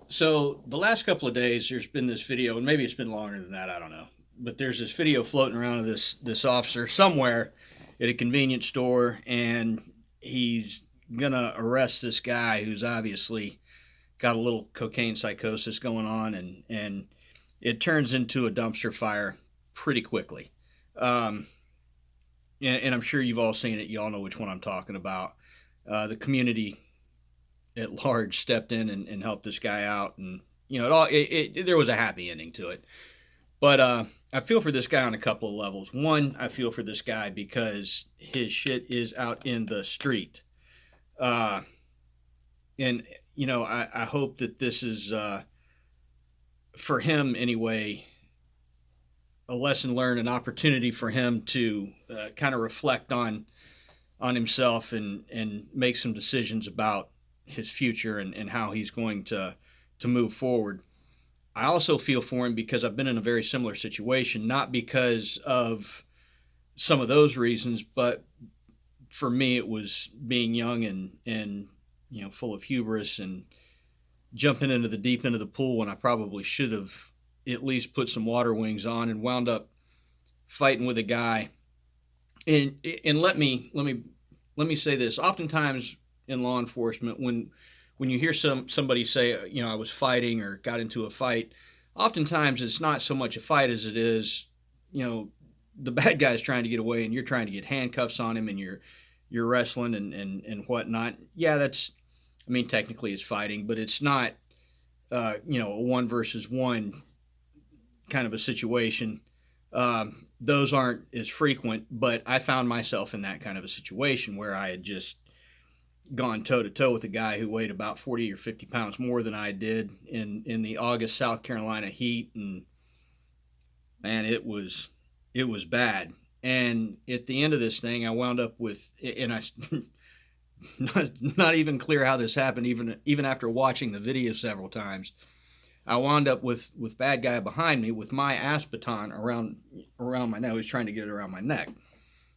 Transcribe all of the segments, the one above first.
So the last couple of days, there's been this video, and maybe it's been longer than that. I don't know, but there's this video floating around of this officer somewhere at a convenience store, and he's gonna arrest this guy who's obviously got a little cocaine psychosis going on, and it turns into a dumpster fire pretty quickly. Um, and I'm sure you've all seen it. You all know which one I'm talking about. The community at large stepped in and helped this guy out, and there was a happy ending to it. But I feel for this guy on a couple of levels. One, I feel for this guy because his shit is out in the street, uh, and I hope that this is for him anyway a lesson learned, an opportunity for him to kind of reflect on himself and make some decisions about his future and how he's going to move forward. I also feel for him because I've been in a very similar situation, not because of some of those reasons, but for me it was being young and full of hubris and jumping into the deep end of the pool when I probably should have at least put some water wings on, and wound up fighting with a guy. And let me say this. Oftentimes in law enforcement, when you hear somebody say, I was fighting or got into a fight, oftentimes it's not so much a fight as it is, you know, the bad guy's trying to get away and you're trying to get handcuffs on him and you're wrestling and whatnot. Yeah, that's, I mean, technically it's fighting, but it's not, a one versus one kind of a situation. Those aren't as frequent, but I found myself in that kind of a situation where I had just gone toe to toe with a guy who weighed about 40 or 50 pounds more than I did in the August, South Carolina heat. And man, it was bad. And at the end of this thing, I wound up with, and I, not even clear how this happened, even after watching the video several times. I wound up with bad guy behind me with my ass baton around my neck. He was trying to get it around my neck.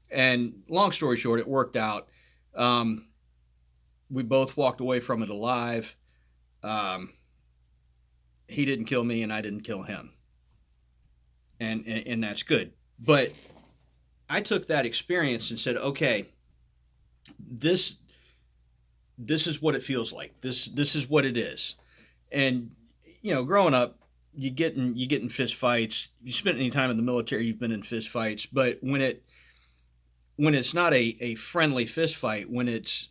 And long story short, it worked out. Um, we both walked away from it alive. Um, he didn't kill me, and I didn't kill him, and that's good. But I took that experience and said, okay, this this is what it feels like. This is what it is. And growing up, you get in fist fights. If you spent any time in the military, you've been in fist fights. But when it's not a friendly fist fight, when it's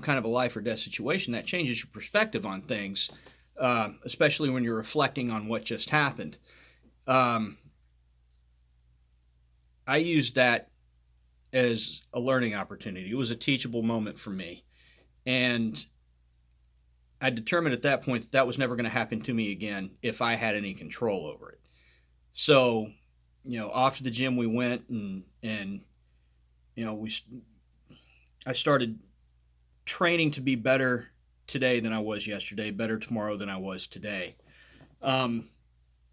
kind of a life or death situation, that changes your perspective on things, especially when you're reflecting on what just happened. Um, I used that as a learning opportunity. It was a teachable moment for me, and I determined at that point that that was never going to happen to me again if I had any control over it. So, off to the gym we went, and you know we I started training to be better today than I was yesterday, better tomorrow than I was today. Um,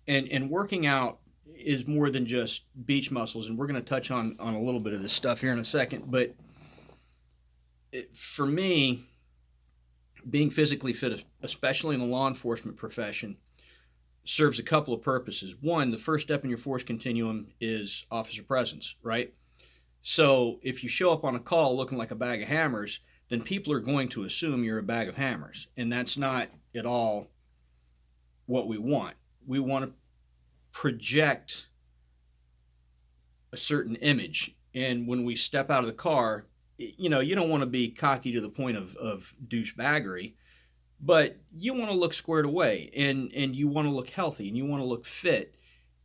and working out is more than just beach muscles, and we're going to touch on a little bit of this stuff here in a second. But for me, being physically fit, especially in the law enforcement profession, serves a couple of purposes. One, the first step in your force continuum is officer presence, right? So if you show up on a call looking like a bag of hammers, then people are going to assume you're a bag of hammers. And that's not at all what we want. We want to project a certain image. And when we step out of the car, you don't want to be cocky to the point of douchebaggery, but you want to look squared away, and you want to look healthy, and you want to look fit.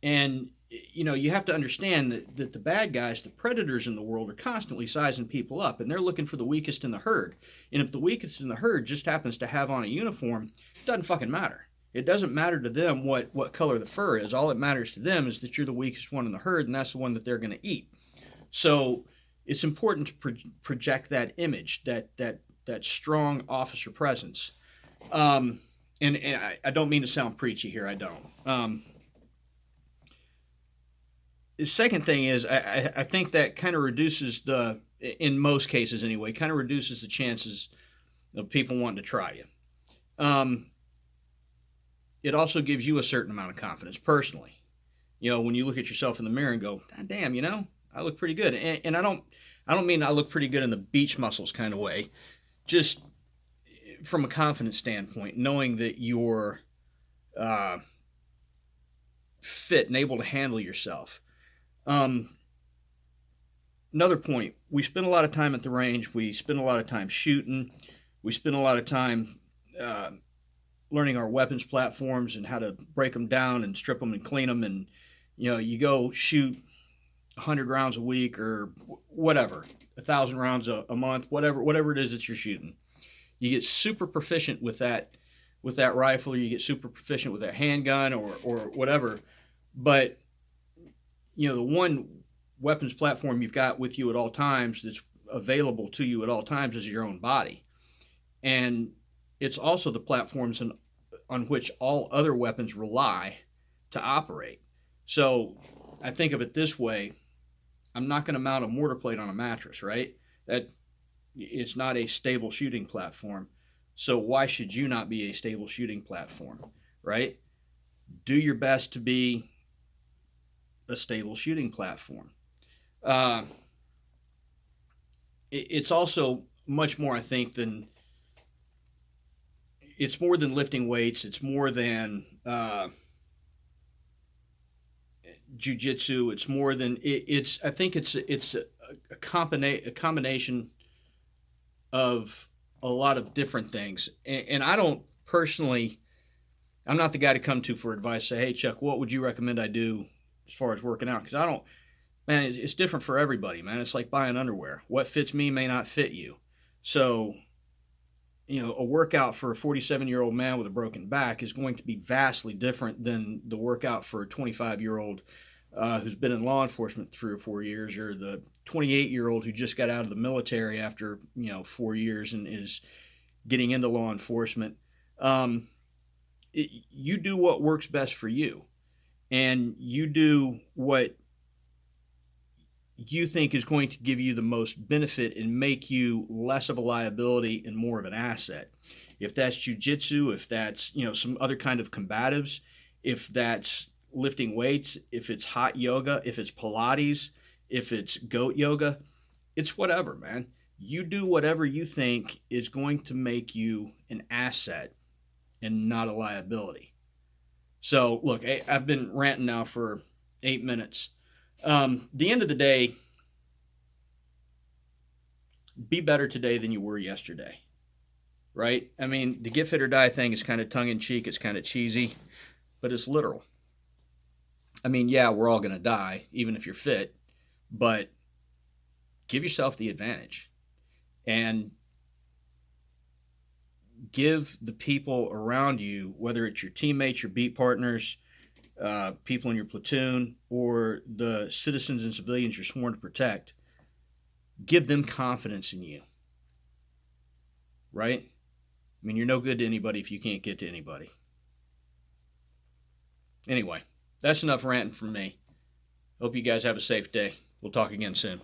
And you have to understand that the bad guys, the predators in the world, are constantly sizing people up, and they're looking for the weakest in the herd. And if the weakest in the herd just happens to have on a uniform, it doesn't fucking matter. It doesn't matter to them what color the fur is. All that matters to them is that you're the weakest one in the herd, and that's the one that they're going to eat. So it's important to project that image, that strong officer presence. Um, and I don't mean to sound preachy here. I don't. The second thing is I think that kind of reduces in most cases anyway, kind of reduces the chances of people wanting to try you. Um, it also gives you a certain amount of confidence personally. You know, when you look at yourself in the mirror and go, God damn, you know, I look pretty good. And I don't mean I look pretty good in the beach muscles kind of way. Just from a confidence standpoint, knowing that you're uh, fit and able to handle yourself. Um, Another point, we spend a lot of time at the range. We spend a lot of time shooting. We spend a lot of time uh, learning our weapons platforms and how to break them down and strip them and clean them. And, you know, you go shoot 100 rounds a week or whatever, 1,000 rounds a month, whatever it is that you're shooting. You get super proficient with that rifle. You get super proficient with that handgun or whatever. But, you know, the one weapons platform you've got with you at all times that's available to you at all times is your own body. And it's also the platforms on which all other weapons rely to operate. So I think of it this way: I'm not going to mount a mortar plate on a mattress, right? That it's not a stable shooting platform. So why should you not be a stable shooting platform, right? Do your best to be a stable shooting platform. Uh, it's also much more, I think, than it's more than lifting weights. It's more than jujitsu. It's more than it's. I think it's a combination of a lot of different things. And I don't personally. I'm not the guy to come to for advice. Say, hey Chuck, what would you recommend I do as far as working out? Because I don't. Man, it's different for everybody. Man, it's like buying underwear. What fits me may not fit you. So, you know, a workout for a 47-year-old man with a broken back is going to be vastly different than the workout for a 25-year-old who's been in law enforcement 3 or 4 years, or the 28-year-old who just got out of the military after 4 years and is getting into law enforcement. You do what works best for you, and you do what you think is going to give you the most benefit and make you less of a liability and more of an asset. If that's jujitsu, if that's some other kind of combatives, if that's lifting weights, if it's hot yoga, if it's Pilates, if it's goat yoga, it's whatever, man. You do whatever you think is going to make you an asset and not a liability. So look, I've been ranting now for 8 minutes. The end of the day, be better today than you were yesterday, right? I mean, the get fit or die thing is kind of tongue in cheek. It's kind of cheesy, but it's literal. I mean, yeah, we're all going to die, even if you're fit, but give yourself the advantage and give the people around you, whether it's your teammates, your beat partners, people in your platoon, or the citizens and civilians you're sworn to protect, give them confidence in you, right? I mean, you're no good to anybody if you can't get to anybody. Anyway, that's enough ranting from me. Hope you guys have a safe day. We'll talk again soon.